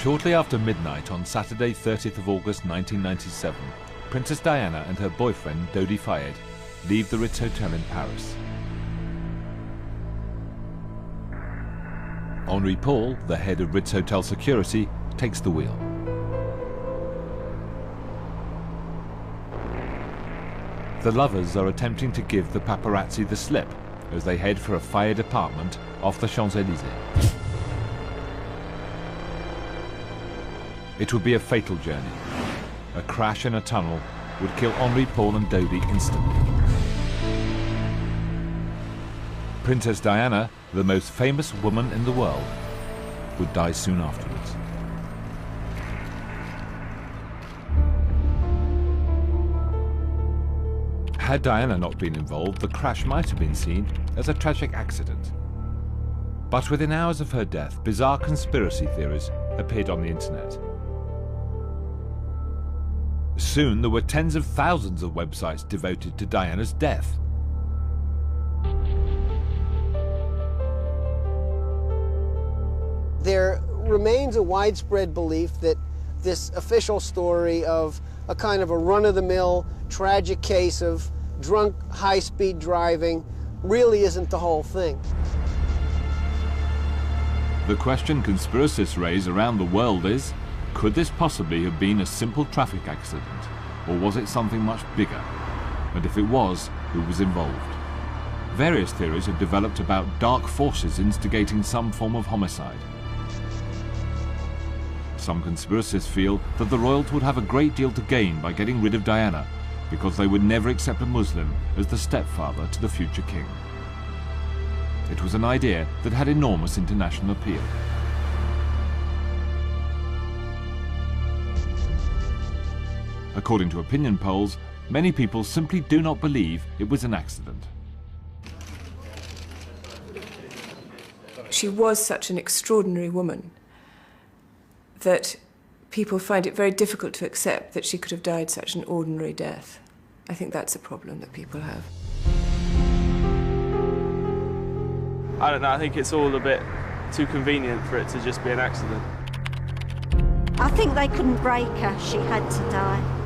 Shortly after midnight on Saturday 30th of August 1997, Princess Diana and her boyfriend Dodi Fayed leave the Ritz Hotel in Paris. Henri Paul, the head of Ritz Hotel security, takes the wheel. The lovers are attempting to give the paparazzi the slip as they head for a Fayed apartment off the Champs-Élysées. It would be a fatal journey. A crash in a tunnel would kill Henri Paul and Dodi instantly. Princess Diana, the most famous woman in the world, would die soon afterwards. Had Diana not been involved, the crash might have been seen as a tragic accident. But within hours of her death, bizarre conspiracy theories appeared on the internet. Soon there were tens of thousands of websites devoted to Diana's death. There remains a widespread belief that this official story of a kind of a run-of-the-mill tragic case of drunk high-speed driving really isn't the whole thing. The question conspiracists raise around the world is, could this possibly have been a simple traffic accident, or was it something much bigger? And if it was, who was involved? Various theories have developed about dark forces instigating some form of homicide. Some conspiracists feel that the royals would have a great deal to gain by getting rid of Diana, because they would never accept a Muslim as the stepfather to the future king. It was an idea that had enormous international appeal. According to opinion polls, many people simply do not believe it was an accident. She was such an extraordinary woman that people find it very difficult to accept that she could have died such an ordinary death. I think that's a problem that people have. I don't know, I think it's all a bit too convenient for it to just be an accident. I think they couldn't break her, she had to die.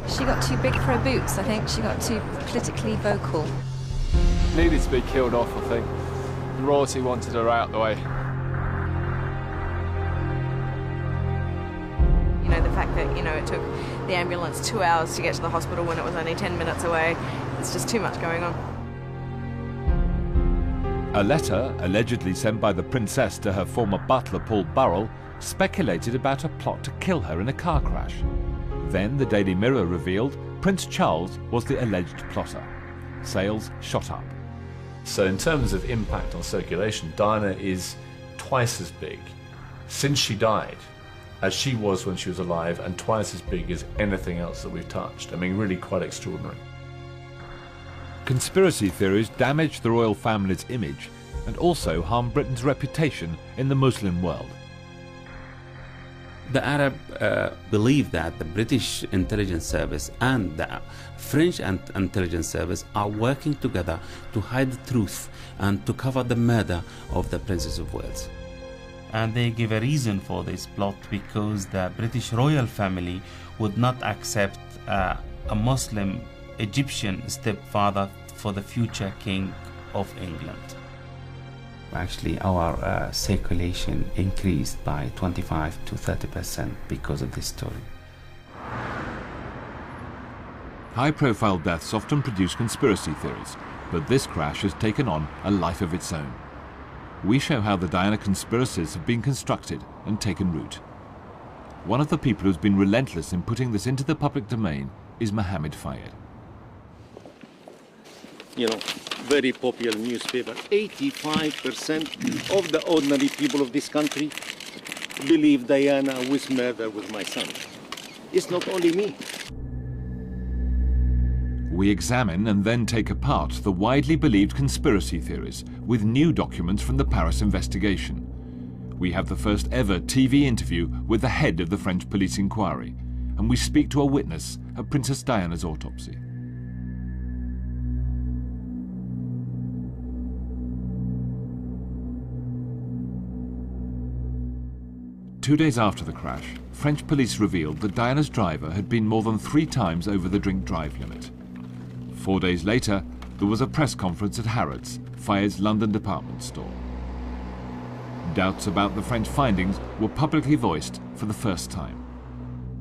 She got too big for her boots, I think. She got too politically vocal. Needed to be killed off, I think. The royalty wanted her out the way. You know, the fact that, it took the ambulance 2 hours to get to the hospital when it was only 10 minutes away, it's just too much going on. A letter, allegedly sent by the princess to her former butler Paul Burrell, speculated about a plot to kill her in a car crash. Then the Daily Mirror revealed Prince Charles was the alleged plotter. Sales shot up. So in terms of impact on circulation, Diana is twice as big since she died as she was when she was alive, and twice as big as anything else that we've touched. I mean, really quite extraordinary. Conspiracy theories damaged the royal family's image and also harmed Britain's reputation in the Muslim world. The Arab believe that the British intelligence service and the French intelligence service are working together to hide the truth and to cover the murder of the Princess of Wales. And they give a reason for this plot because the British royal family would not accept a Muslim Egyptian stepfather for the future king of England. Actually, our circulation increased by 25 to 30% because of this story. High-profile deaths often produce conspiracy theories, but this crash has taken on a life of its own. We show how the Diana conspiracies have been constructed and taken root. One of the people who's been relentless in putting this into the public domain is Mohammed Fayed. Very popular newspaper. 85% of the ordinary people of this country believe Diana was murdered with my son. It's not only me. We examine and then take apart the widely believed conspiracy theories with new documents from the Paris investigation. We have the first ever TV interview with the head of the French police inquiry, and we speak to a witness at Princess Diana's autopsy. 2 days after the crash, French police revealed that Diana's driver had been more than 3 times over the drink-drive limit. 4 days later, there was a press conference at Harrods, Fayed's London department store. Doubts about the French findings were publicly voiced for the first time.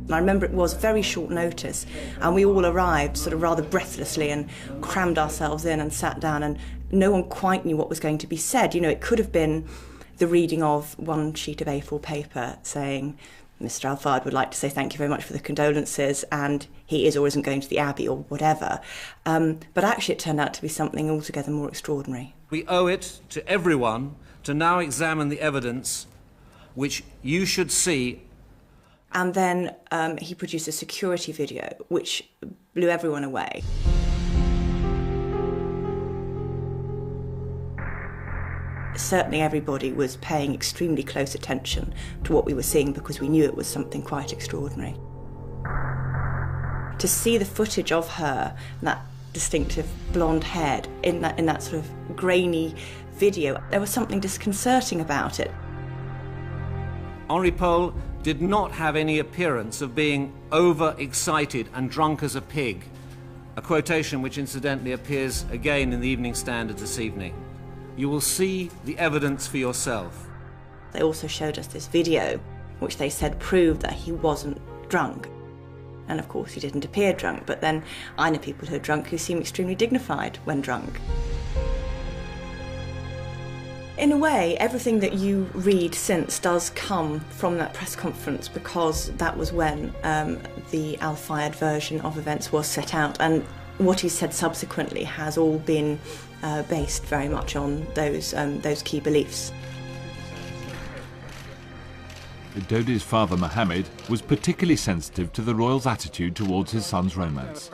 I remember it was very short notice, and we all arrived sort of rather breathlessly and crammed ourselves in and sat down, and no one quite knew what was going to be said. You know, it could have been the reading of one sheet of A4 paper saying, Mr. Al-Fayed would like to say thank you very much for the condolences, and he is or isn't going to the Abbey or whatever. But actually it turned out to be something altogether more extraordinary. We owe it to everyone to now examine the evidence which you should see. And then he produced a security video which blew everyone away. Certainly everybody was paying extremely close attention to what we were seeing because we knew it was something quite extraordinary. To see the footage of her, that distinctive blonde head in that sort of grainy video, there was something disconcerting about it. Henri Paul did not have any appearance of being overexcited and drunk as a pig, a quotation which incidentally appears again in the Evening Standard this evening. You will see the evidence for yourself. They also showed us this video, which they said proved that he wasn't drunk. And of course he didn't appear drunk, but then I know people who are drunk who seem extremely dignified when drunk. In a way, everything that you read since does come from that press conference, because that was when the Al-Fayed version of events was set out, and what he said subsequently has all been based very much on those key beliefs. Dodi's father, Mohammed, was particularly sensitive to the royal's attitude towards his son's romance.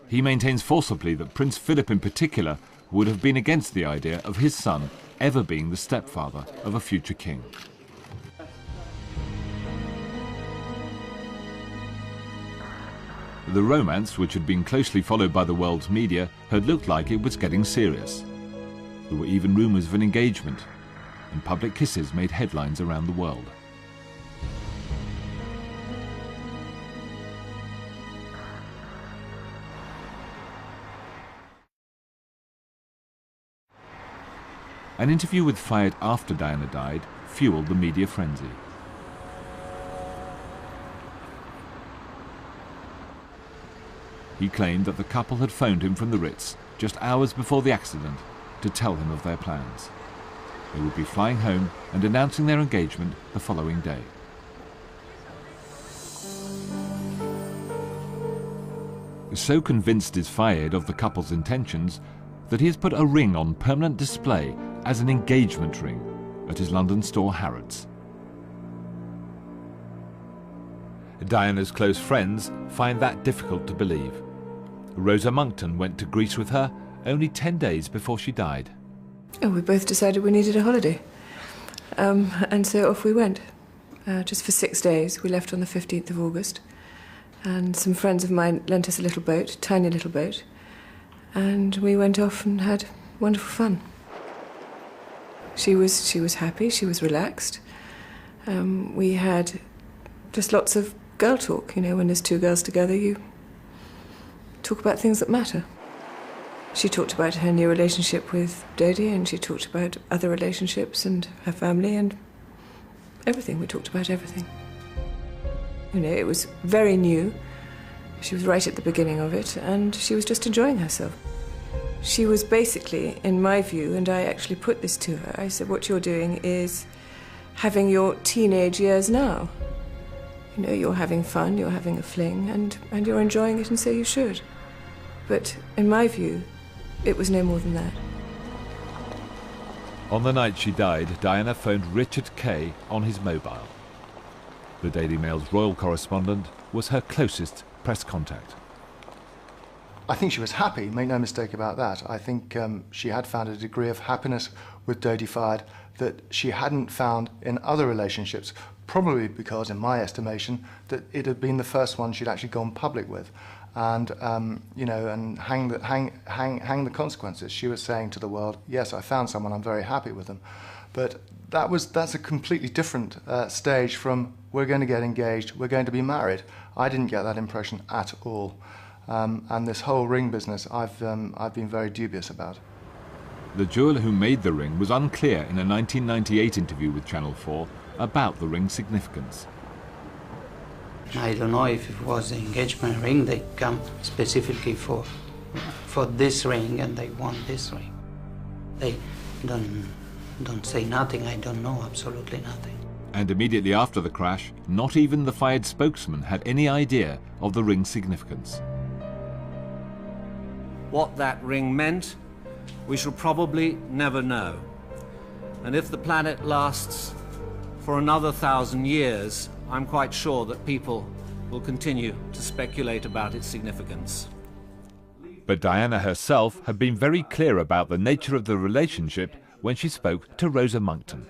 He maintains forcibly that Prince Philip in particular would have been against the idea of his son ever being the stepfather of a future king. The romance, which had been closely followed by the world's media, had looked like it was getting serious. There were even rumours of an engagement, and public kisses made headlines around the world. An interview with Fayed after Diana died fueled the media frenzy. He claimed that the couple had phoned him from the Ritz just hours before the accident to tell him of their plans. They would be flying home and announcing their engagement the following day. So convinced is Fayed of the couple's intentions that he has put a ring on permanent display as an engagement ring at his London store Harrods. Diana's close friends find that difficult to believe. Rosa Monckton went to Greece with her only 10 days before she died. Oh, we both decided we needed a holiday. And so off we went. Just for 6 days. We left on the 15th of August. And some friends of mine lent us a little boat, tiny little boat. And we went off and had wonderful fun. She was happy, she was relaxed. We had just lots of girl talk, you know, when there's 2 girls together, you talk about things that matter. She talked about her new relationship with Dodi, and she talked about other relationships and her family and everything. We talked about everything. You know, it was very new. She was right at the beginning of it, and she was just enjoying herself. She was basically, in my view, and I actually put this to her, I said, what you're doing is having your teenage years now. You know, you're having fun, you're having a fling, and you're enjoying it, and so you should. But in my view, it was no more than that. On the night she died, Diana phoned Richard Kay on his mobile. The Daily Mail's royal correspondent was her closest press contact. I think she was happy, make no mistake about that. I think she had found a degree of happiness with Dodi Fayed that she hadn't found in other relationships, probably because, in my estimation, that it had been the first one she'd actually gone public with. And, you know, and hang the consequences. She was saying to the world, yes, I found someone, I'm very happy with them. But that's a completely different stage from we're going to get engaged, we're going to be married. I didn't get that impression at all. And this whole ring business, I've been very dubious about. The jeweller who made the ring was unclear in a 1998 interview with Channel 4 about the ring's significance. I don't know if it was the engagement ring. They come specifically for this ring, and they want this ring. They don't say nothing. I don't know absolutely nothing. And immediately after the crash, not even the fired spokesman had any idea of the ring's significance. What that ring meant, we shall probably never know. And if the planet lasts for another 1,000 years, I'm quite sure that people will continue to speculate about its significance. But Diana herself had been very clear about the nature of the relationship when she spoke to Rosa Monckton.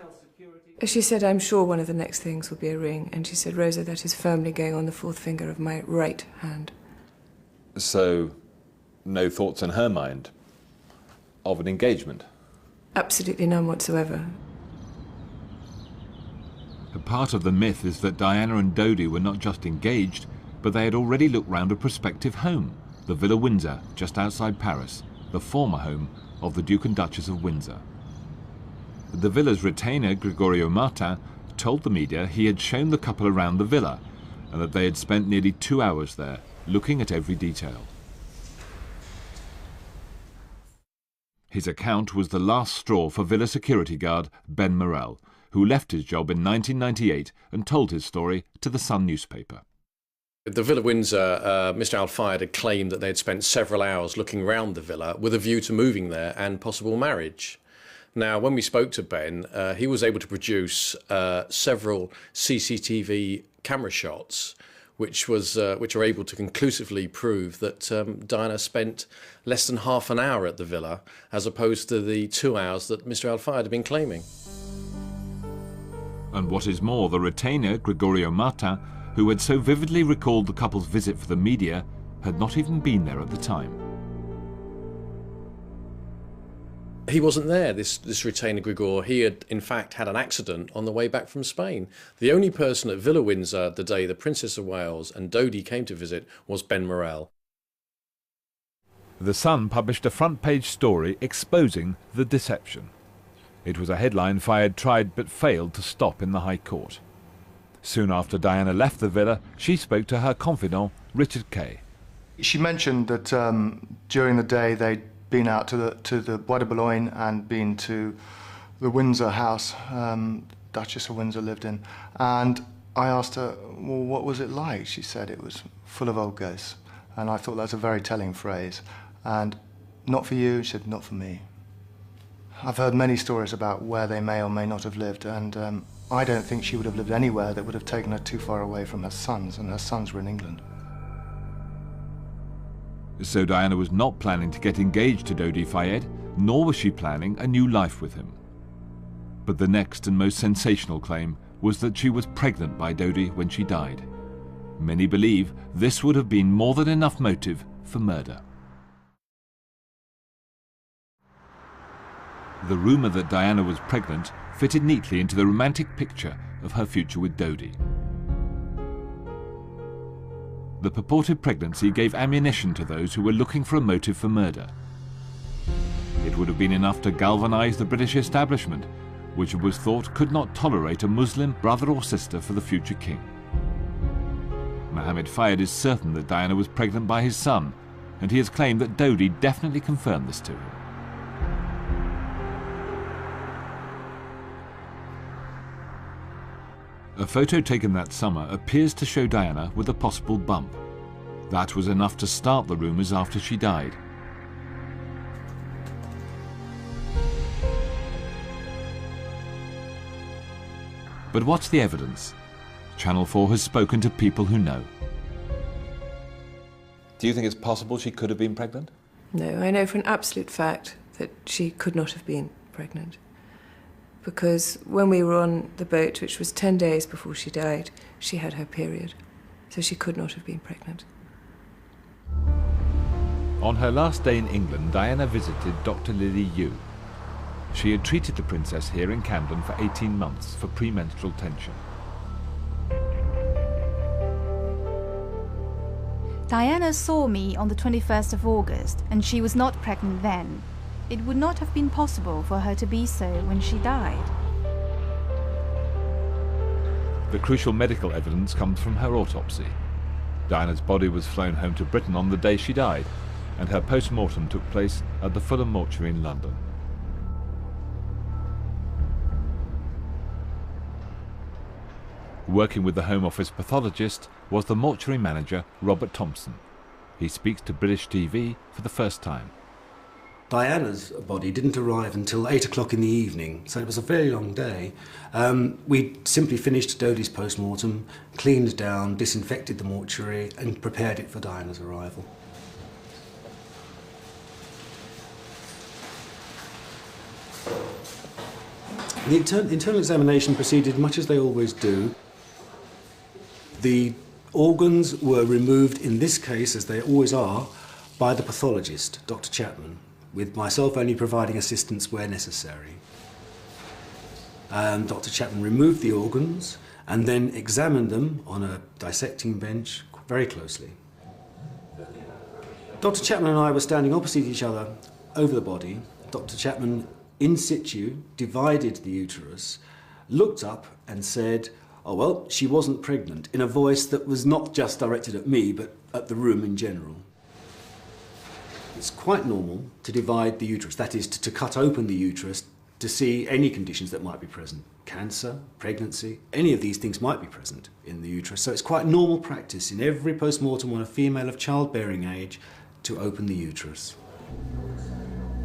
She said, "I'm sure one of the next things will be a ring." And she said, "Rosa, that is firmly going on the fourth finger of my right hand." So, no thoughts in her mind of an engagement? Absolutely none whatsoever. A part of the myth is that Diana and Dodi were not just engaged, but they had already looked round a prospective home, the Villa Windsor, just outside Paris, the former home of the Duke and Duchess of Windsor. The villa's retainer, Gregorio Martin, told the media he had shown the couple around the villa and that they had spent nearly 2 hours there, looking at every detail. His account was the last straw for villa security guard Ben Morel, who left his job in 1998 and told his story to the Sun newspaper. At the Villa Windsor, Mr Al-Fayed had claimed that they had spent several hours looking round the villa with a view to moving there and possible marriage. Now, when we spoke to Ben, he was able to produce several CCTV camera shots which are able to conclusively prove that Diana spent less than half an hour at the villa, as opposed to the 2 hours that Mr Al-Fayed had been claiming. And what is more, the retainer, Gregorio Martin, who had so vividly recalled the couple's visit for the media, had not even been there at the time. He wasn't there, this retainer Gregor. He had, in fact, had an accident on the way back from Spain. The only person at Villa Windsor the day the Princess of Wales and Dodi came to visit was Ben Morel. The Sun published a front-page story exposing the deception. It was a headline Fayed tried but failed to stop in the High Court. Soon after Diana left the villa, she spoke to her confidant, Richard Kay. She mentioned that during the day they'd been out to the Bois de Boulogne and been to the Windsor house Duchess of Windsor lived in. And I asked her, well, what was it like? She said it was full of old ghosts. And I thought that's a very telling phrase. And not for you, she said, not for me. I've heard many stories about where they may or may not have lived, and I don't think she would have lived anywhere that would have taken her too far away from her sons, and her sons were in England. So Diana was not planning to get engaged to Dodi Fayed, nor was she planning a new life with him. But the next and most sensational claim was that she was pregnant by Dodi when she died. Many believe this would have been more than enough motive for murder. The rumour that Diana was pregnant fitted neatly into the romantic picture of her future with Dodi. The purported pregnancy gave ammunition to those who were looking for a motive for murder. It would have been enough to galvanise the British establishment, which it was thought could not tolerate a Muslim brother or sister for the future king. Mohammed Fayed is certain that Diana was pregnant by his son, and he has claimed that Dodi definitely confirmed this to him. A photo taken that summer appears to show Diana with a possible bump. That was enough to start the rumours after she died. But what's the evidence? Channel 4 has spoken to people who know. Do you think it's possible she could have been pregnant? No, I know for an absolute fact that she could not have been pregnant. Because when we were on the boat, which was 10 days before she died, she had her period. So she could not have been pregnant. On her last day in England, Diana visited Dr. Lily Yu. She had treated the princess here in Camden for 18 months for premenstrual tension. Diana saw me on the 21st of August, and she was not pregnant then. It would not have been possible for her to be so when she died. The crucial medical evidence comes from her autopsy. Diana's body was flown home to Britain on the day she died, and her post-mortem took place at the Fulham Mortuary in London. Working with the Home Office pathologist was the mortuary manager, Robert Thompson. He speaks to British TV for the first time. Diana's body didn't arrive until 8 o'clock in the evening, so it was a very long day. We simply finished Dodie's post-mortem, cleaned down, disinfected the mortuary and prepared it for Diana's arrival. The internal examination proceeded much as they always do. The organs were removed, in this case, as they always are, by the pathologist, Dr. Chapman, with myself only providing assistance where necessary. Dr. Chapman removed the organs and then examined them on a dissecting bench very closely. Dr. Chapman and I were standing opposite each other over the body. Dr. Chapman, in situ, divided the uterus, looked up and said, "Oh, well, she wasn't pregnant," in a voice that was not just directed at me, but at the room in general. It's quite normal to divide the uterus, that is, to cut open the uterus to see any conditions that might be present. Cancer, pregnancy, any of these things might be present in the uterus. So it's quite normal practice in every post-mortem on a female of childbearing age to open the uterus.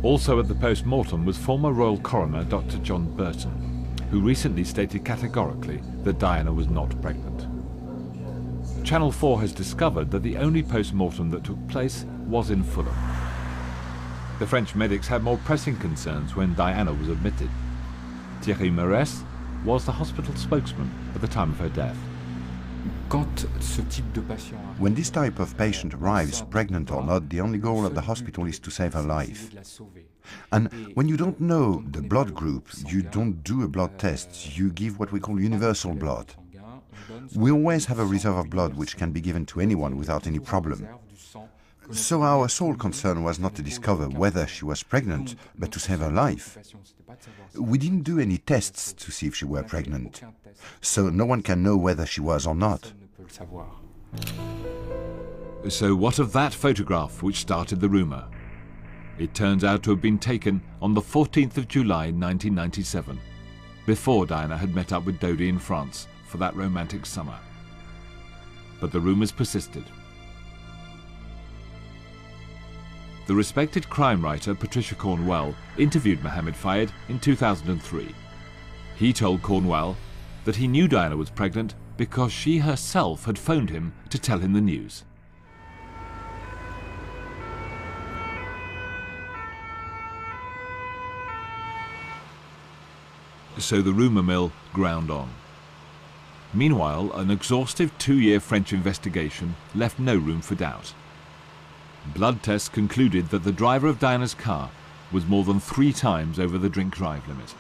Also at the post-mortem was former Royal Coroner Dr. John Burton, who recently stated categorically that Diana was not pregnant. Channel 4 has discovered that the only post-mortem that took place was in Fulham. The French medics had more pressing concerns when Diana was admitted. Thierry Maurès was the hospital spokesman at the time of her death. When this type of patient arrives, pregnant or not, the only goal of the hospital is to save her life. And when you don't know the blood group, you don't do a blood test, you give what we call universal blood. We always have a reserve of blood which can be given to anyone without any problem. So our sole concern was not to discover whether she was pregnant, but to save her life. We didn't do any tests to see if she were pregnant, so no one can know whether she was or not. So what of that photograph which started the rumour? It turns out to have been taken on the 14th of July 1997, before Diana had met up with Dodie in France for that romantic summer. But the rumours persisted. The respected crime writer Patricia Cornwell interviewed Mohammed Fayed in 2003. He told Cornwell that he knew Diana was pregnant because she herself had phoned him to tell him the news. So the rumour mill ground on. Meanwhile, an exhaustive 2-year French investigation left no room for doubt. Blood tests concluded that the driver of Diana's car was more than 3 times over the drink-drive limit.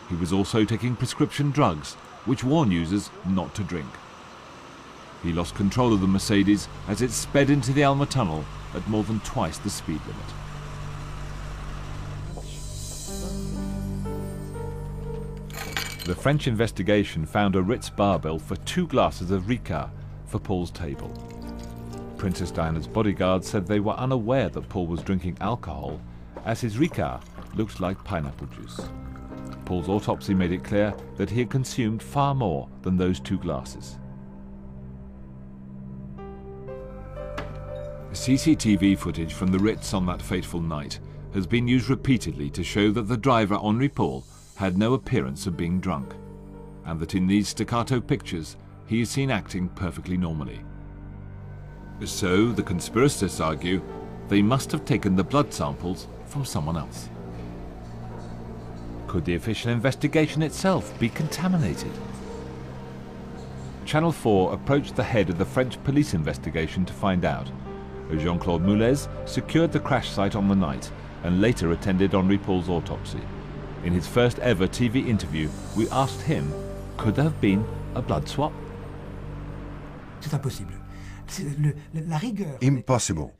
He was also taking prescription drugs, which warn users not to drink. He lost control of the Mercedes as it sped into the Alma Tunnel at more than twice the speed limit. The French investigation found a Ritz bar bill for 2 glasses of Ricard for Paul's table. Princess Diana's bodyguards said they were unaware that Paul was drinking alcohol, as his Ricard looked like pineapple juice. Paul's autopsy made it clear that he had consumed far more than those 2 glasses. CCTV footage from the Ritz on that fateful night has been used repeatedly to show that the driver, Henri Paul, had no appearance of being drunk, and that in these staccato pictures he is seen acting perfectly normally. So, the conspiracists argue, they must have taken the blood samples from someone else. Could the official investigation itself be contaminated? Channel 4 approached the head of the French police investigation to find out. Jean-Claude Moulez secured the crash site on the night and later attended Henri Paul's autopsy. In his first ever TV interview, we asked him, could there have been a blood swap? Impossible.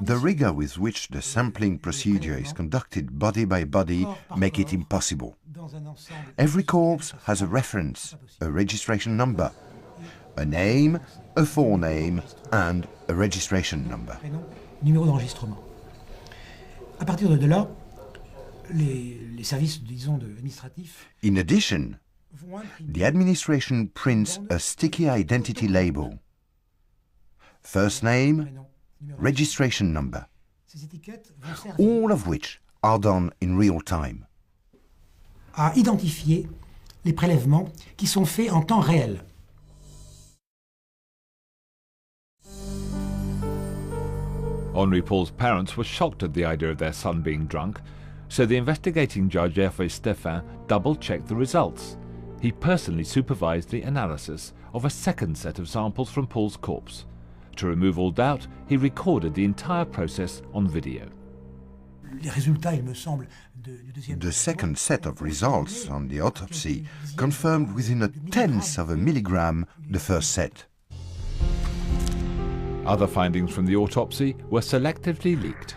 The rigor with which the sampling procedure is conducted body by body make it impossible. Every corpse has a reference, a registration number, a name, a forename, and a registration number. Numéro d'enregistrement. À partir de là, les services, disons, administratifs. In addition, the administration prints a sticky identity label. First name, registration number, all of which are done in real time. À identifier les prélèvements qui sont faits en temps réel. Henri Paul's parents were shocked at the idea of their son being drunk, so the investigating judge Hervé Stéphan double-checked the results. He personally supervised the analysis of a second set of samples from Paul's corpse. To remove all doubt, he recorded the entire process on video. The second set of results on the autopsy confirmed within a tenth of a milligram the first set. Other findings from the autopsy were selectively leaked.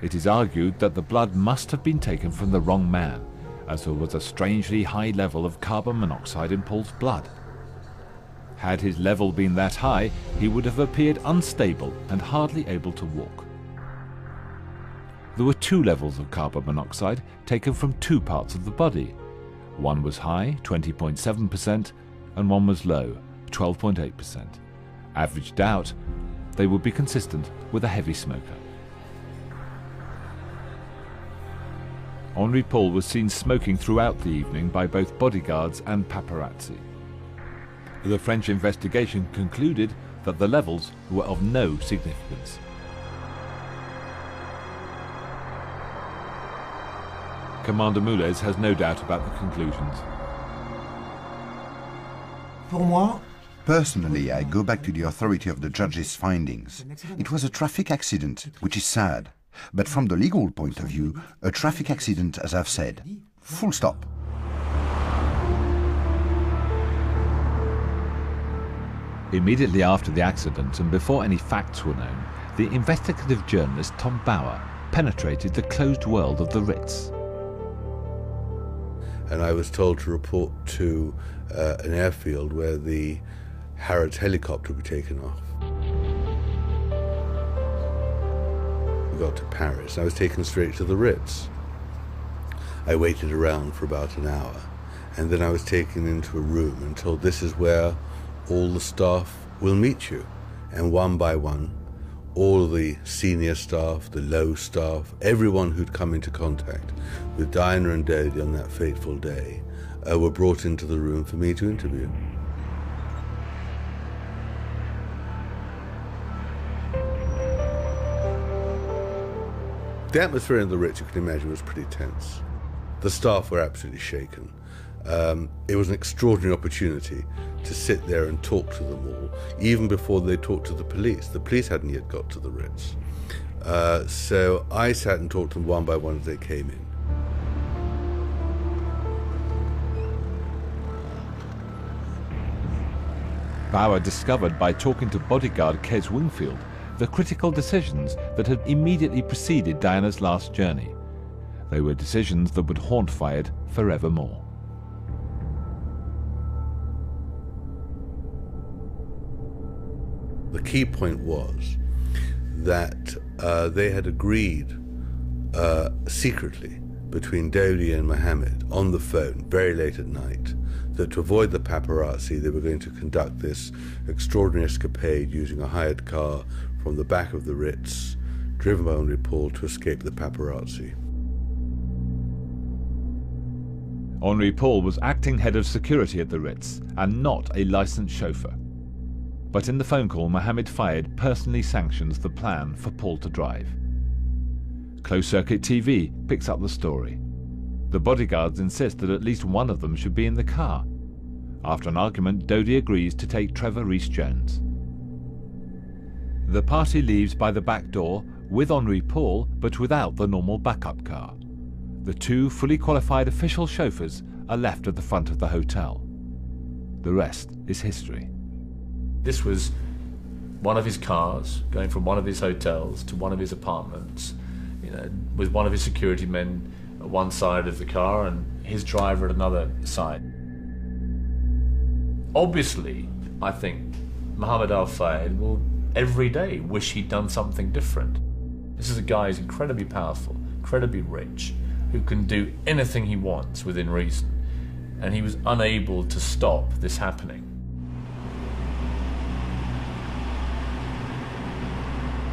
It is argued that the blood must have been taken from the wrong man, as there was a strangely high level of carbon monoxide in Paul's blood. Had his level been that high, he would have appeared unstable and hardly able to walk. There were two levels of carbon monoxide taken from two parts of the body. One was high, 20.7%, and one was low, 12.8%. Averaged out, they would be consistent with a heavy smoker. Henri Paul was seen smoking throughout the evening by both bodyguards and paparazzi. The French investigation concluded that the levels were of no significance. Commander Moulez has no doubt about the conclusions. Pour moi, personally, I go back to the authority of the judge's findings. It was a traffic accident, which is sad. But from the legal point of view, a traffic accident, as I've said. Full stop. Immediately after the accident and before any facts were known, the investigative journalist Tom Bauer penetrated the closed world of the Ritz. And I was told to report to an airfield where the Harrods helicopter would be taken off. We got to Paris. I was taken straight to the Ritz. I waited around for about an hour, and then I was taken into a room and told this is where all the staff will meet you. And one by one, all the senior staff, the low staff, everyone who'd come into contact with Diana and Dodie on that fateful day were brought into the room for me to interview. The atmosphere in the Ritz, you can imagine, was pretty tense. The staff were absolutely shaken. It was an extraordinary opportunity to sit there and talk to them all, even before they talked to the police. The police hadn't yet got to the Ritz. So I sat and talked to them one by one as they came in. Bauer discovered by talking to bodyguard Kes Wingfield the critical decisions that had immediately preceded Diana's last journey. They were decisions that would haunt Fayed forevermore. The key point was that they had agreed secretly between Dodie and Mohammed on the phone very late at night that to avoid the paparazzi they were going to conduct this extraordinary escapade using a hired car from the back of the Ritz, driven by Henri Paul to escape the paparazzi. Henri Paul was acting head of security at the Ritz and not a licensed chauffeur. But in the phone call, Mohammed Fayed personally sanctions the plan for Paul to drive. Closed-circuit TV picks up the story. The bodyguards insist that at least one of them should be in the car. After an argument, Dodie agrees to take Trevor Rees-Jones. The party leaves by the back door with Henri Paul, but without the normal backup car. the 2 fully qualified official chauffeurs are left at the front of the hotel. The rest is history. This was one of his cars going from one of his hotels to one of his apartments, you know, with one of his security men at one side of the car and his driver at another side. Obviously, I think Mohammed Al-Fayed will every day wish he'd done something different. This is a guy who's incredibly powerful, incredibly rich, who can do anything he wants within reason, and he was unable to stop this happening.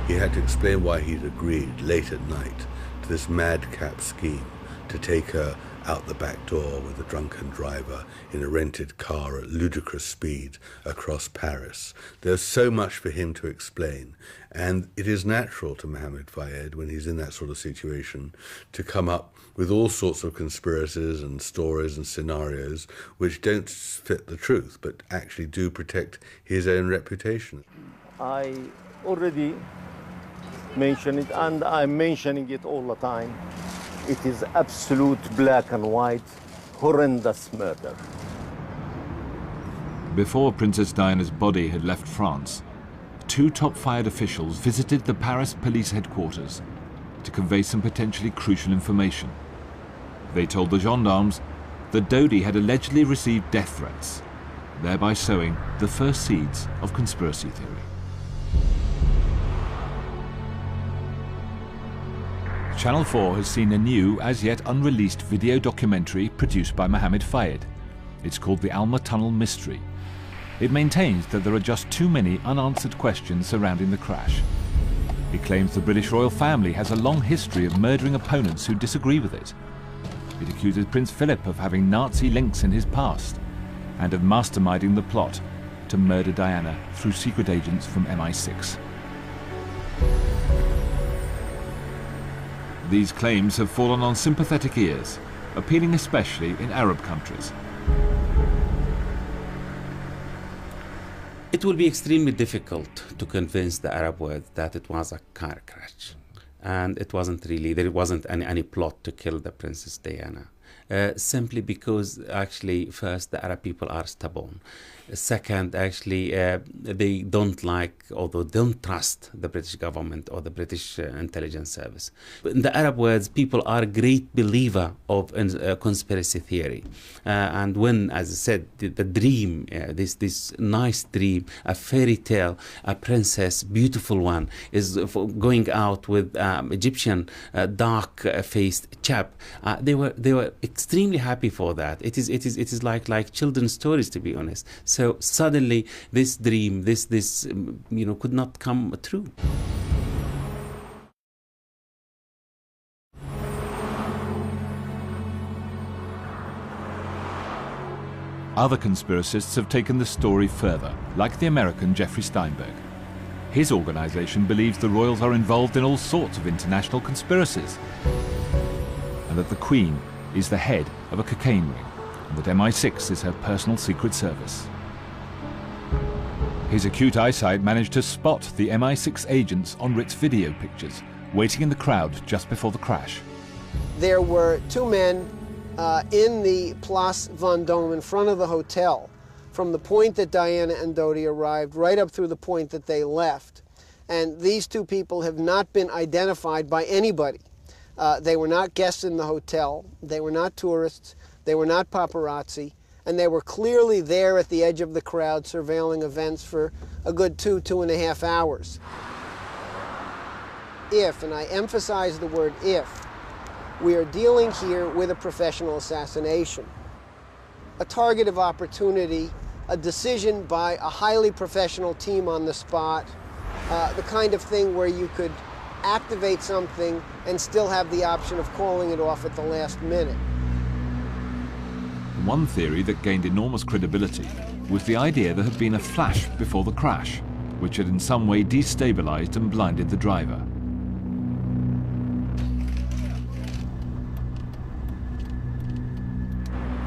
He had to explain why he'd agreed late at night to this madcap scheme to take her out the back door with a drunken driver in a rented car at ludicrous speed across Paris. There's so much for him to explain, and it is natural to Mohammed Fayed, when he's in that sort of situation, to come up with all sorts of conspiracies and stories and scenarios which don't fit the truth, but actually do protect his own reputation. I already mentioned it, and I'm mentioning it all the time. It is absolute black and white, horrendous murder. Before Princess Diana's body had left France, 2 top Fayed officials visited the Paris police headquarters to convey some potentially crucial information. They told the gendarmes that Dodi had allegedly received death threats, thereby sowing the first seeds of conspiracy theory. Channel 4 has seen a new, as yet unreleased video documentary produced by Mohammed Fayed. It's called The Alma Tunnel Mystery. It maintains that there are just too many unanswered questions surrounding the crash. It claims the British royal family has a long history of murdering opponents who disagree with it. It accuses Prince Philip of having Nazi links in his past and of masterminding the plot to murder Diana through secret agents from MI6. These claims have fallen on sympathetic ears, appealing especially in Arab countries. It will be extremely difficult to convince the Arab world that it was a car crash. And it wasn't really, there wasn't any plot to kill the Princess Diana. Simply because, actually, first, the Arab people are stubborn. Second, actually, they don't like, although don't trust the British government or the British intelligence service. But in the Arab world, people are great believer of conspiracy theory. And when, as I said, the dream, this nice dream, a fairy tale, a princess, beautiful one, is going out with Egyptian dark-faced chap, they were extremely happy for that. It is like children's stories, to be honest. So suddenly this dream, this could not come true. Other conspiracists have taken the story further, like the American Jeffrey Steinberg. His organization believes the royals are involved in all sorts of international conspiracies, and that the Queen is the head of a cocaine ring, and that MI6 is her personal secret service. His acute eyesight managed to spot the MI6 agents on Ritz video pictures, waiting in the crowd just before the crash. There were 2 men in the Place Vendôme in front of the hotel from the point that Diana and Dodi arrived right up through the point that they left. And these 2 people have not been identified by anybody. They were not guests in the hotel, they were not tourists, they were not paparazzi, and they were clearly there at the edge of the crowd surveilling events for a good 2.5 hours. If, and I emphasize the word if, we are dealing here with a professional assassination, a target of opportunity, a decision by a highly professional team on the spot, the kind of thing where you could activate something and still have the option of calling it off at the last minute. One theory that gained enormous credibility was the idea there had been a flash before the crash, which had in some way destabilized and blinded the driver.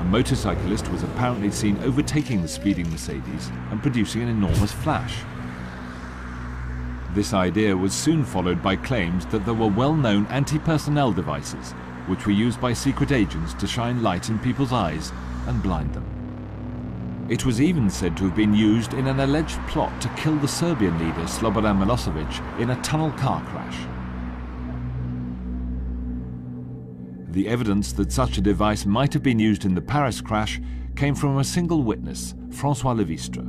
A motorcyclist was apparently seen overtaking the speeding Mercedes and producing an enormous flash. This idea was soon followed by claims that there were well-known anti-personnel devices which were used by secret agents to shine light in people's eyes and blind them. It was even said to have been used in an alleged plot to kill the Serbian leader Slobodan Milosevic in a tunnel car crash. The evidence that such a device might have been used in the Paris crash came from a single witness, François Levistre.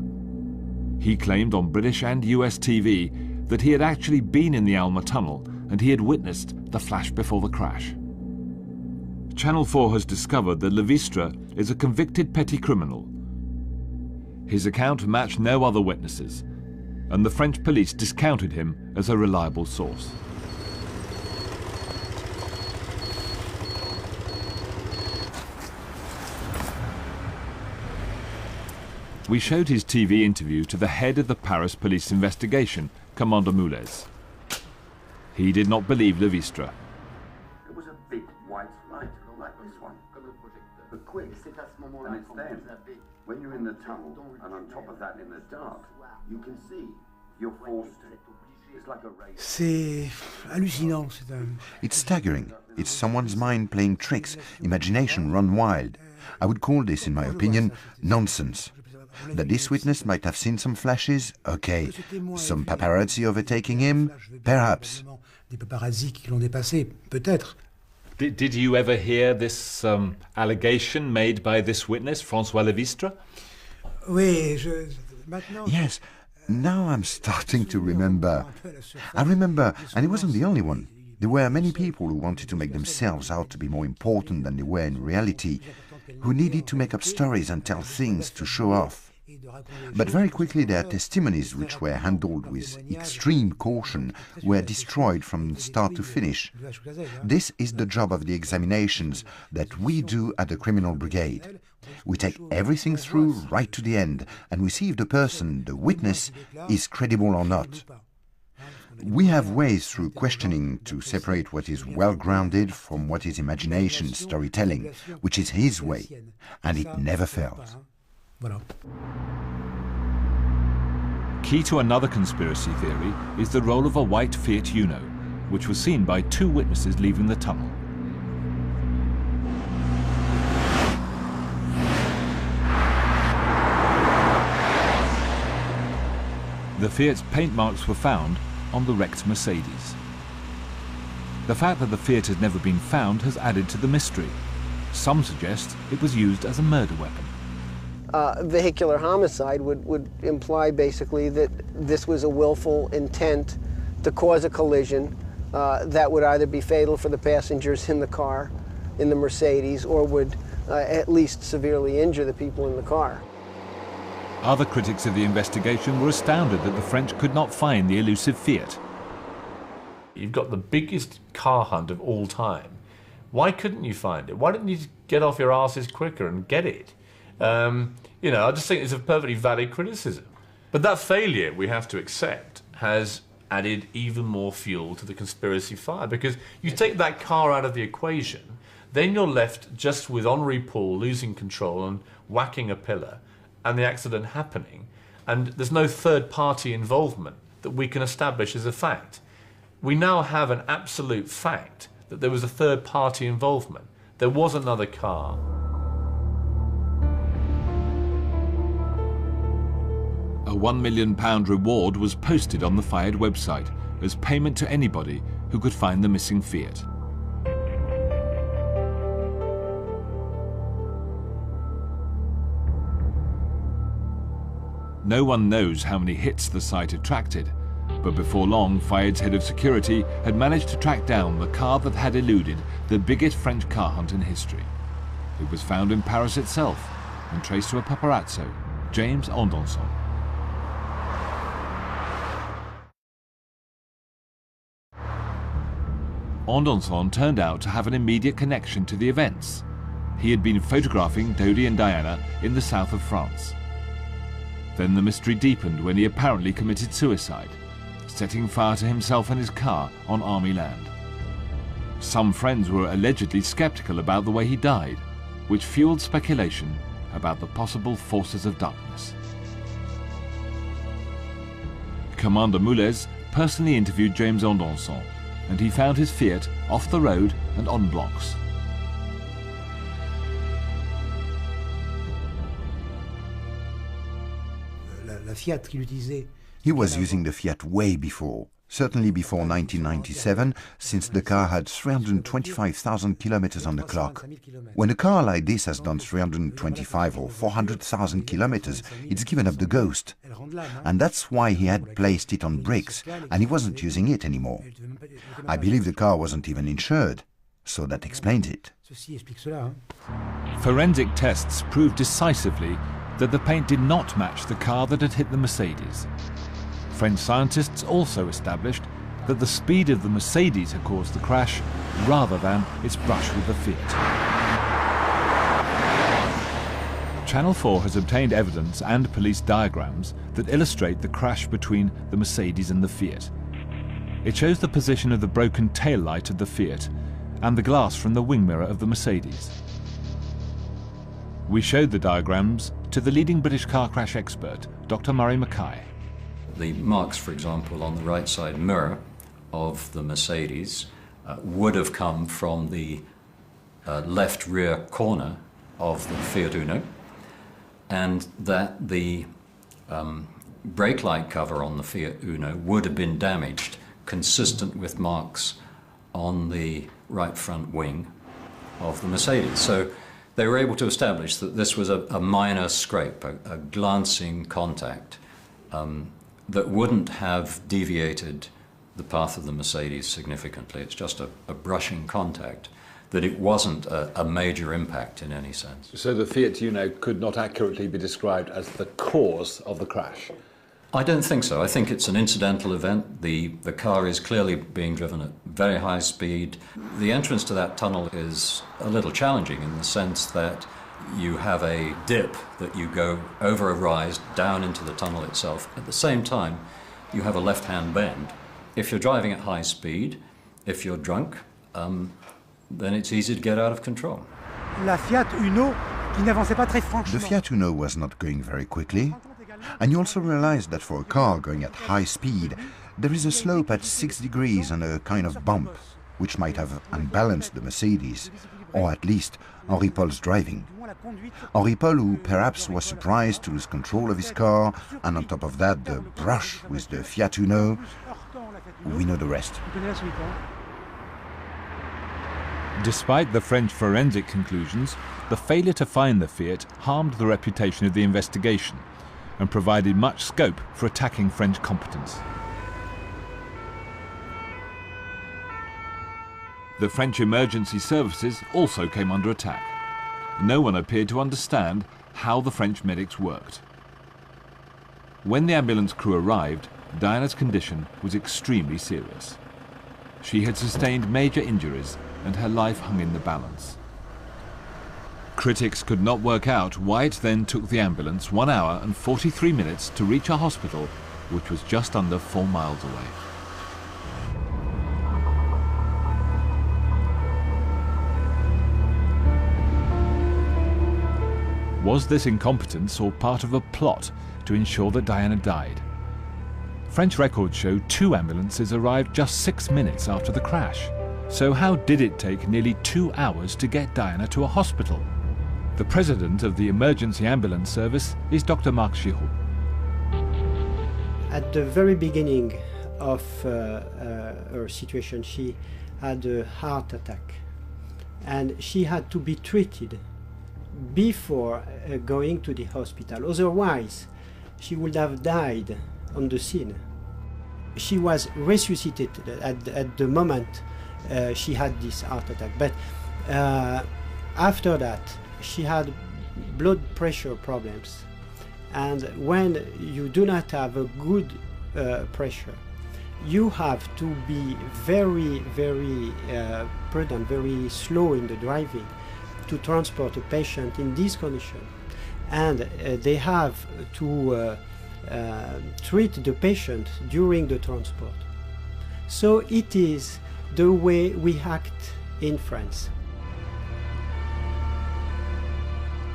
He claimed on British and US TV that he had actually been in the Alma tunnel and he had witnessed the flash before the crash. Channel 4 has discovered that Levistre is a convicted petty criminal. His account matched no other witnesses, and the French police discounted him as a reliable source. We showed his TV interview to the head of the Paris police investigation, Commander Moulez. He did not believe Levistre. There was a big white light like this one, but quick, and it's then, when you're in the tunnel, and on top of that in the dark, you can see, you're forced to. It's like a ray. C'est hallucinant. It's staggering. It's someone's mind playing tricks, imagination run wild. I would call this, in my opinion, nonsense. That this witness might have seen some flashes, okay. Some paparazzi overtaking him, perhaps. Des paparazzi qui l'ont dépassé, peut-être. Did you ever hear this allegation made by this witness, François Levistre? Oui, Yes, now I'm starting to remember. I remember, and he wasn't the only one. There were many people who wanted to make themselves out to be more important than they were in reality, who needed to make up stories and tell things to show off. But very quickly their testimonies, which were handled with extreme caution, were destroyed from start to finish. This is the job of the examinations that we do at the Criminal Brigade. We take everything through right to the end, and we see if the person, the witness, is credible or not. We have ways through questioning to separate what is well-grounded from what is imagination, storytelling, which is his way, and it never fails. Key to another conspiracy theory is the role of a white Fiat Uno, which was seen by two witnesses leaving the tunnel. The Fiat's paint marks were found on the wrecked Mercedes. The fact that the Fiat has never been found has added to the mystery. Some suggest it was used as a murder weapon. Vehicular homicide would imply basically that this was a willful intent to cause a collision that would either be fatal for the passengers in the car, in the Mercedes, or would at least severely injure the people in the car. Other critics of the investigation were astounded that the French could not find the elusive Fiat. You've got the biggest car hunt of all time. Why couldn't you find it? Why didn't you get off your asses quicker and get it? You know, I just think it's a perfectly valid criticism. But that failure, we have to accept, has added even more fuel to the conspiracy fire, because you take that car out of the equation, then you're left just with Henri Paul losing control and whacking a pillar and the accident happening, and there's no third-party involvement that we can establish as a fact. We now have an absolute fact that there was a third-party involvement. There was another car. A £1 million reward was posted on the Fiat website as payment to anybody who could find the missing Fiat. No one knows how many hits the site attracted, but before long, Fiat's head of security had managed to track down the car that had eluded the biggest French car hunt in history. It was found in Paris itself and traced to a paparazzo, James Andonson. Andonson turned out to have an immediate connection to the events. He had been photographing Dodi and Diana in the south of France. Then the mystery deepened when he apparently committed suicide, setting fire to himself and his car on army land. Some friends were allegedly skeptical about the way he died, which fueled speculation about the possible forces of darkness. Commander Moulez personally interviewed James Andonson, and he found his Fiat off the road and on blocks. He was using the Fiat way before, certainly before 1997, since the car had 325,000 kilometers on the clock. When a car like this has done 325 or 400,000 kilometers, it's given up the ghost. And that's why he had placed it on brakes, and he wasn't using it anymore. I believe the car wasn't even insured, so that explains it. Forensic tests proved decisively that the paint did not match the car that had hit the Mercedes. French scientists also established that the speed of the Mercedes had caused the crash rather than its brush with the Fiat. Channel 4 has obtained evidence and police diagrams that illustrate the crash between the Mercedes and the Fiat. It shows the position of the broken tail light of the Fiat and the glass from the wing mirror of the Mercedes. We showed the diagrams to the leading British car crash expert, Dr. Murray Mackay. The marks, for example, on the right side mirror of the Mercedes would have come from the left rear corner of the Fiat Uno, and that the brake light cover on the Fiat Uno would have been damaged, consistent with marks on the right front wing of the Mercedes. So they were able to establish that this was a minor scrape, a glancing contact, that wouldn't have deviated the path of the Mercedes significantly. It's just a brushing contact, that it wasn't a major impact in any sense. So the Fiat Uno could not accurately be described as the cause of the crash? I don't think so. I think it's an incidental event. The car is clearly being driven at very high speed. The entrance to that tunnel is a little challenging in the sense that you have a dip that you go over a rise down into the tunnel itself. At the same time, you have a left-hand bend. If you're driving at high speed, if you're drunk, then it's easy to get out of control. The Fiat Uno was not going very quickly. And you also realize that for a car going at high speed, there is a slope at 6 degrees and a kind of bump, which might have unbalanced the Mercedes, or at least Henri Paul's driving. Henri Paul, who perhaps was surprised to lose control of his car, and on top of that the brush with the Fiat Uno, we know the rest. Despite the French forensic conclusions, the failure to find the Fiat harmed the reputation of the investigation and provided much scope for attacking French competence. The French emergency services also came under attack. No one appeared to understand how the French medics worked. When the ambulance crew arrived, Diana's condition was extremely serious. She had sustained major injuries and her life hung in the balance. Critics could not work out why it then took the ambulance 1 hour and 43 minutes to reach a hospital which was just under 4 miles away. Was this incompetence or part of a plot to ensure that Diana died? French records show 2 ambulances arrived just 6 minutes after the crash. So how did it take nearly 2 hours to get Diana to a hospital? The president of the emergency ambulance service is Dr. Marc Giraud. At the very beginning of her situation, she had a heart attack, and she had to be treated before going to the hospital. Otherwise, she would have died on the scene. She was resuscitated at the moment she had this heart attack, but after that she had blood pressure problems, and when you do not have a good pressure, you have to be very prudent, very slow in the driving to transport a patient in this condition, and they have to treat the patient during the transport. So it is the way we act in France.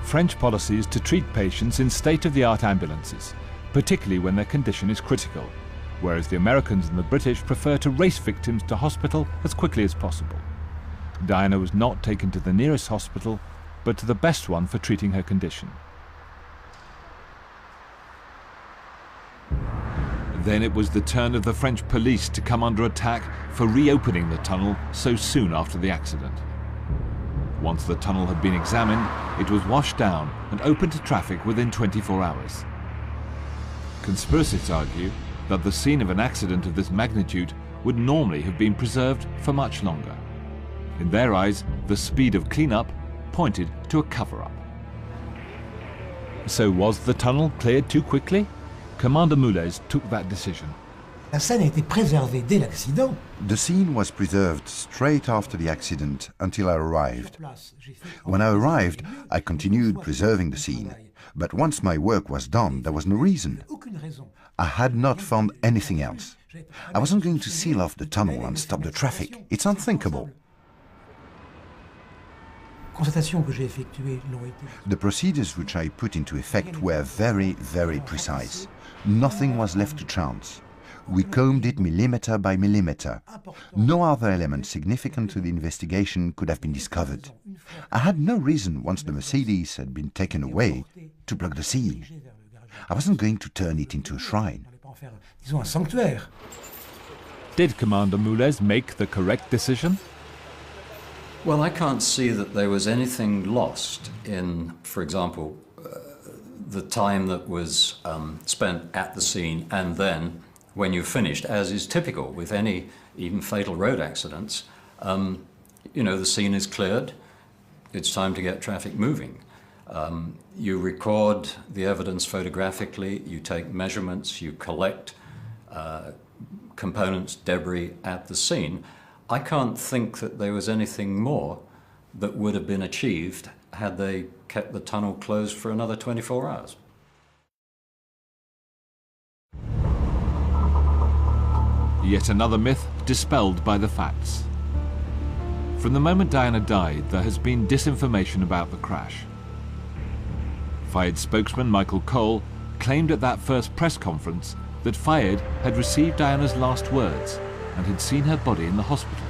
French policy is to treat patients in state-of-the-art ambulances, particularly when their condition is critical, whereas the Americans and the British prefer to race victims to hospital as quickly as possible. Diana was not taken to the nearest hospital, but to the best one for treating her condition. Then it was the turn of the French police to come under attack for reopening the tunnel so soon after the accident. Once the tunnel had been examined, it was washed down and open to traffic within 24 hours. Conspiracists argue that the scene of an accident of this magnitude would normally have been preserved for much longer. In their eyes, the speed of cleanup pointed to a cover-up. So was the tunnel cleared too quickly? Commander Moulez took that decision. La scène a été préservée dès l'accident. The scene was preserved straight after the accident until I arrived. When I arrived, I continued preserving the scene. But once my work was done, there was no reason. I had not found anything else. I wasn't going to seal off the tunnel and stop the traffic. It's unthinkable. The procedures which I put into effect were very, very precise. Nothing was left to chance. We combed it millimeter by millimeter. No other element significant to the investigation could have been discovered. I had no reason, once the Mercedes had been taken away, to block the scene. I wasn't going to turn it into a shrine. Did Commander Moulez make the correct decision? Well, I can't see that there was anything lost in, for example, the time that was spent at the scene and then when you finished, as is typical with any even fatal road accidents. You know, the scene is cleared, it's time to get traffic moving. You record the evidence photographically, you take measurements, you collect components, debris at the scene. I can't think that there was anything more that would have been achieved had they kept the tunnel closed for another 24 hours. Yet another myth dispelled by the facts. From the moment Diana died, there has been disinformation about the crash. Fayed spokesman Michael Cole claimed at that first press conference that Fayed had received Diana's last words and had seen her body in the hospital.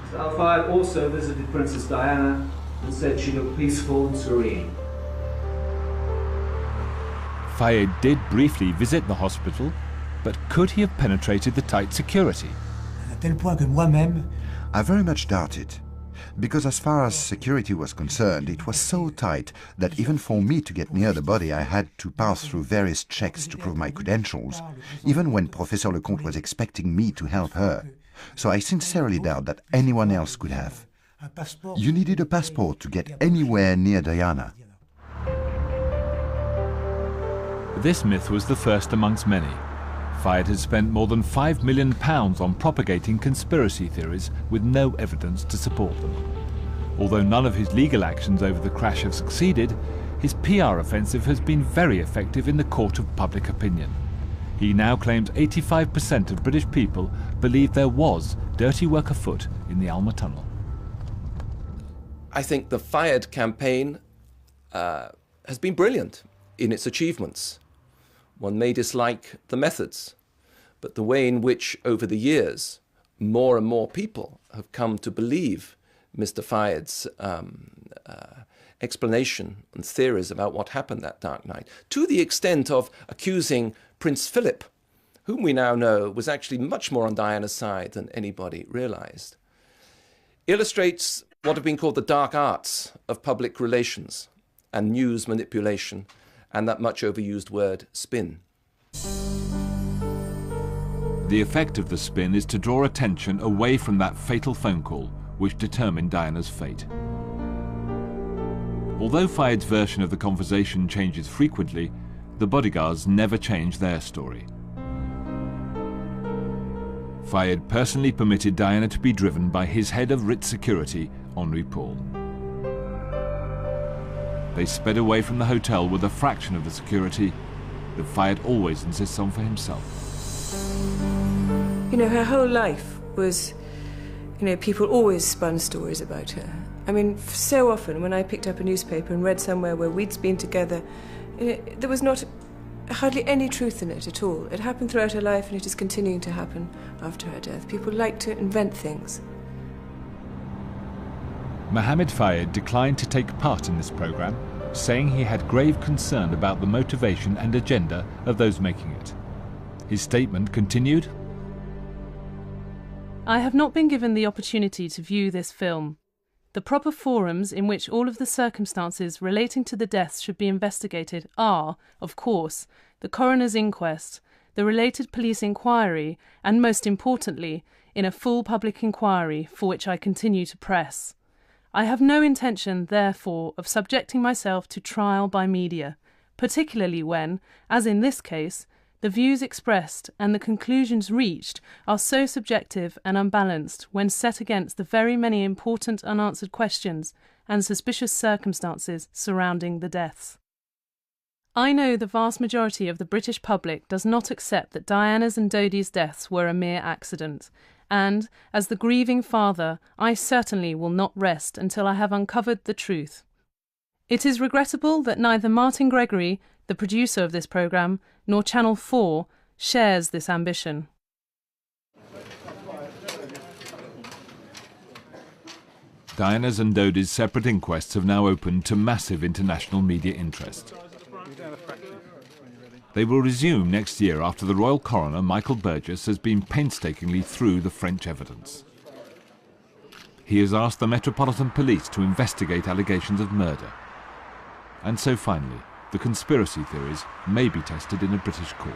Mr. Al-Fayed also visited Princess Diana and said she looked peaceful and serene. Fayed did briefly visit the hospital, but could he have penetrated the tight security? I very much doubt it, because as far as security was concerned, it was so tight that even for me to get near the body, I had to pass through various checks to prove my credentials, even when Professor Lecomte was expecting me to help her. So I sincerely doubt that anyone else could have. You needed a passport to get anywhere near Diana. This myth was the first amongst many. Fayed had spent more than £5 million on propagating conspiracy theories with no evidence to support them. Although none of his legal actions over the crash have succeeded, his PR offensive has been very effective in the court of public opinion. He now claims 85% of British people believe there was dirty work afoot in the Alma Tunnel. I think the Fayed campaign has been brilliant in its achievements. One may dislike the methods, but the way in which, over the years, more and more people have come to believe Mr. Fayed's explanation and theories about what happened that dark night, to the extent of accusing Prince Philip, whom we now know was actually much more on Diana's side than anybody realized, illustrates what have been called the dark arts of public relations and news manipulation, and that much overused word, spin. The effect of the spin is to draw attention away from that fatal phone call which determined Diana's fate. Although Fayed's version of the conversation changes frequently, the bodyguards never change their story. Fayed personally permitted Diana to be driven by his head of Ritz security, Henri Paul. They sped away from the hotel with a fraction of the security that Fayed always insists on for himself. You know, her whole life was, you know, people always spun stories about her. I mean, so often when I picked up a newspaper and read somewhere where we'd been together, you know, there was hardly any truth in it at all. It happened throughout her life and it is continuing to happen after her death. People like to invent things. Mohammed Fayed declined to take part in this program, saying he had grave concern about the motivation and agenda of those making it. His statement continued, I have not been given the opportunity to view this film. The proper forums in which all of the circumstances relating to the deaths should be investigated are, of course, the coroner's inquest, the related police inquiry, and most importantly, in a full public inquiry for which I continue to press. I have no intention, therefore, of subjecting myself to trial by media, particularly when, as in this case, the views expressed and the conclusions reached are so subjective and unbalanced when set against the very many important unanswered questions and suspicious circumstances surrounding the deaths. I know the vast majority of the British public does not accept that Diana's and Dodi's deaths were a mere accident, and, as the grieving father, I certainly will not rest until I have uncovered the truth. It is regrettable that neither Martin Gregory, the producer of this programme, nor Channel 4 shares this ambition. Diana's and Dodi's separate inquests have now opened to massive international media interest. They will resume next year after the royal coroner, Michael Burgess, has been painstakingly through the French evidence. He has asked the Metropolitan Police to investigate allegations of murder. And so finally, the conspiracy theories may be tested in a British court.